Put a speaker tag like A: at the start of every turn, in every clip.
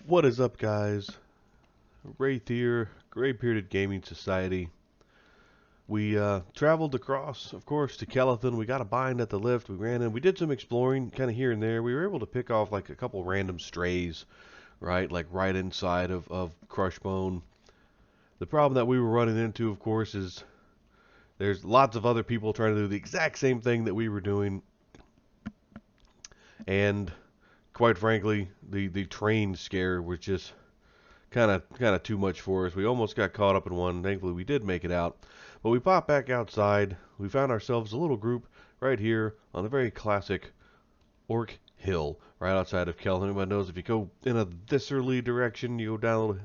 A: What is up, guys? Wraith here, Gray Bearded Gaming Society. We traveled across, of course, to Kellethan. We got a bind at the lift. We ran in. We did some exploring, kind of here and there. We were able to pick off like a couple random strays, right? Like right inside of Crushbone. The problem that we were running into, of course, is there's lots of other people trying to do the exact same thing that we were doing. And quite frankly, the train scare was just kind of too much for us. We almost got caught up in one. Thankfully, we did make it out. But we popped back outside. We found ourselves a little group right here on the very classic Orc Hill, right outside of Kelton. Everybody knows if you go in a viscerally direction, you go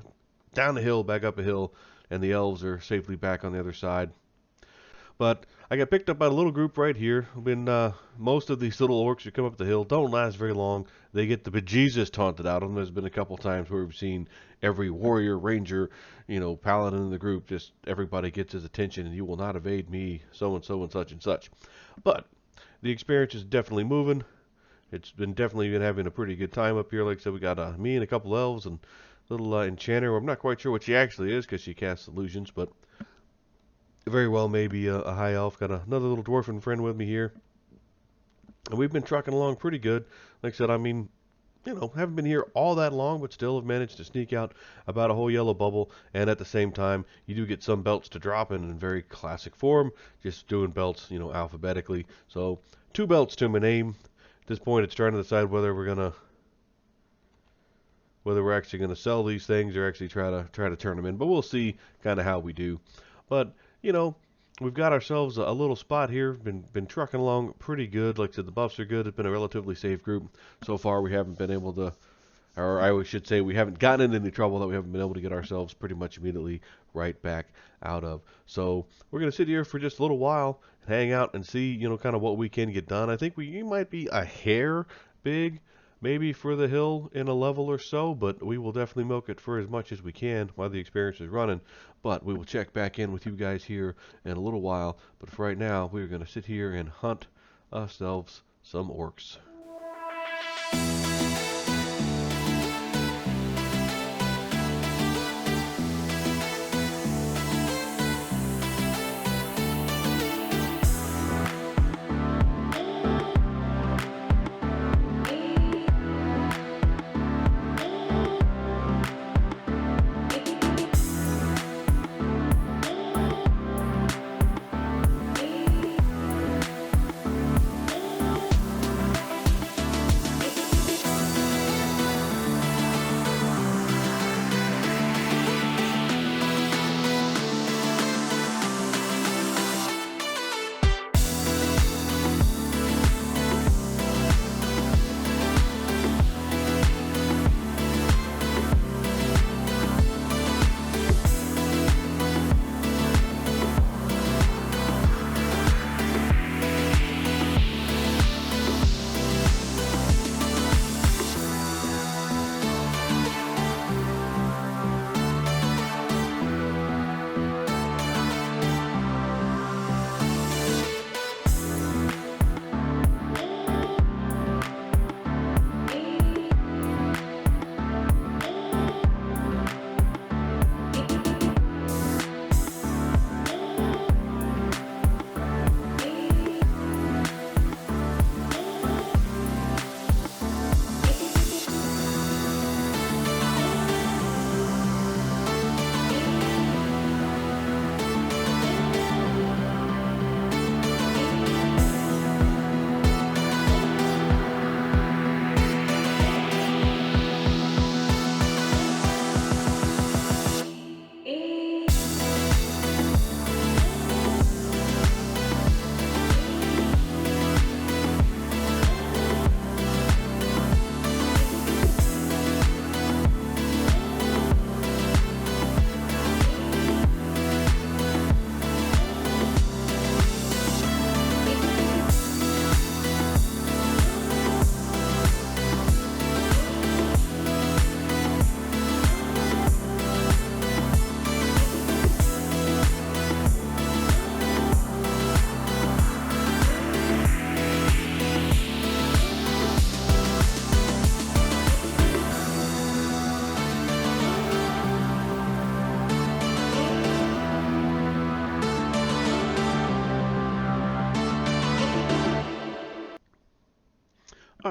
A: down the hill, back up a hill, and the elves are safely back on the other side. But I got picked up by a little group right here. When most of these little orcs who come up the hill don't last very long. They get the bejesus taunted out of them. There's been a couple times where we've seen every warrior, ranger, paladin in the group, just everybody gets his attention, and you will not evade me, so and so and such and such. But the experience is definitely moving. It's definitely been having a pretty good time up here. Like I said, we got me and a couple elves and a little enchanter. I'm not quite sure what she actually is because she casts illusions, but very well maybe a high elf. Got another little dwarfen friend with me here. And we've been trucking along pretty good. Like I said, haven't been here all that long, but still have managed to sneak out about a whole yellow bubble. And at the same time, you do get some belts to drop in very classic form, just doing belts, alphabetically. So 2 belts to my name. At this point, it's trying to decide whether we're actually gonna sell these things or actually try to turn them in. But we'll see kind of how we do. But we've got ourselves a little spot here. Been trucking along pretty good. Like I said, the buffs are good. It's been a relatively safe group so far. We haven't been able to, or I should say, we haven't gotten into any trouble that we haven't been able to get ourselves pretty much immediately right back out of. So we're gonna sit here for just a little while and hang out and see, kind of what we can get done. I think we might be a hair big, maybe for the hill in a level or so, but we will definitely milk it for as much as we can while the experience is running. But we will check back in with you guys here in a little while. But for right now, we're going to sit here and hunt ourselves some orcs.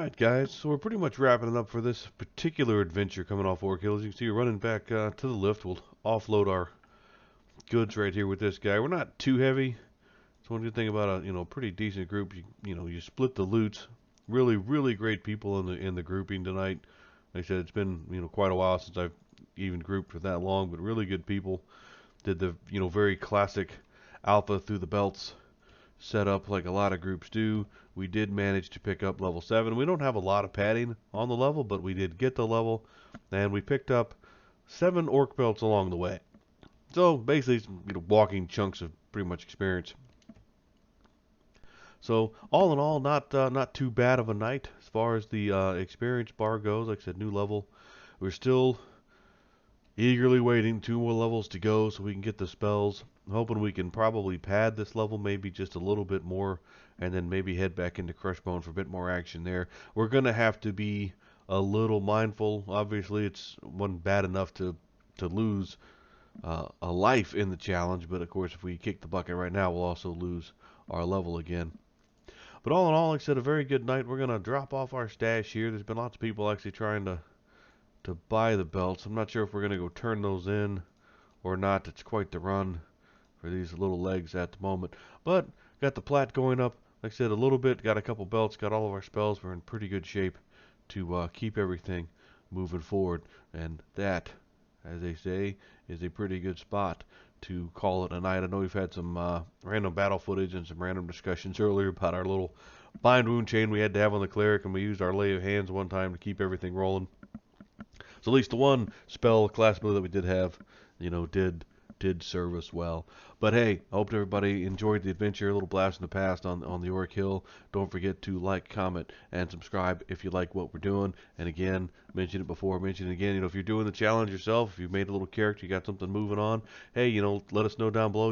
A: Alright guys, so we're pretty much wrapping it up for this particular adventure coming off Orc Hill. As you can see, we're running back to the lift. We'll offload our goods right here with this guy. We're not too heavy. So one good thing about a pretty decent group, you split the loot. Really, really great people in the grouping tonight. Like I said, it's been quite a while since I've even grouped for that long, but really good people. Did the very classic alpha through the belts set up like a lot of groups do. We did manage to pick up level 7. We don't have a lot of padding on the level, but we did get the level, and we picked up 7 orc belts along the way. So basically, walking chunks of pretty much experience. So all in all, not too bad of a night as far as the experience bar goes. Like I said, new level. We're still eagerly waiting 2 more levels to go so we can get the spells. I'm hoping we can probably pad this level maybe just a little bit more, and then maybe head back into Crushbone for a bit more action there. We're gonna have to be a little mindful. Obviously, it's wasn't bad enough to lose a life in the challenge, but of course, if we kick the bucket right now, we'll also lose our level again. But all in all, like I said, a very good night. We're gonna drop off our stash here. There's been lots of people actually trying to buy the belts. I'm not sure if we're going to go turn those in or not. It's quite the run for these little legs at the moment. But got the plat going up. Like I said, a little bit. Got a couple belts. Got all of our spells. We're in pretty good shape to keep everything moving forward. And that, as they say, is a pretty good spot to call it a night. I know we've had some random battle footage and some random discussions earlier about our little bind wound chain we had to have on the cleric, and we used our lay of hands one time to keep everything rolling. So at least the one spell class move that we did have, did serve us well. But hey, I hope everybody enjoyed the adventure, a little blast in the past on the Orc Hill. Don't forget to like, comment, and subscribe if you like what we're doing. And again, mentioned it before, mention it again. If you're doing the challenge yourself, if you've made a little character, you got something moving on, hey, let us know down below.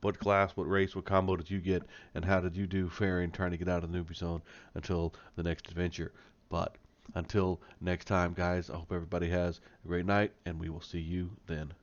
A: What class, what race, what combo did you get, and how did you do faring trying to get out of the newbie zone until the next adventure. But until next time, guys, I hope everybody has a great night, and we will see you then.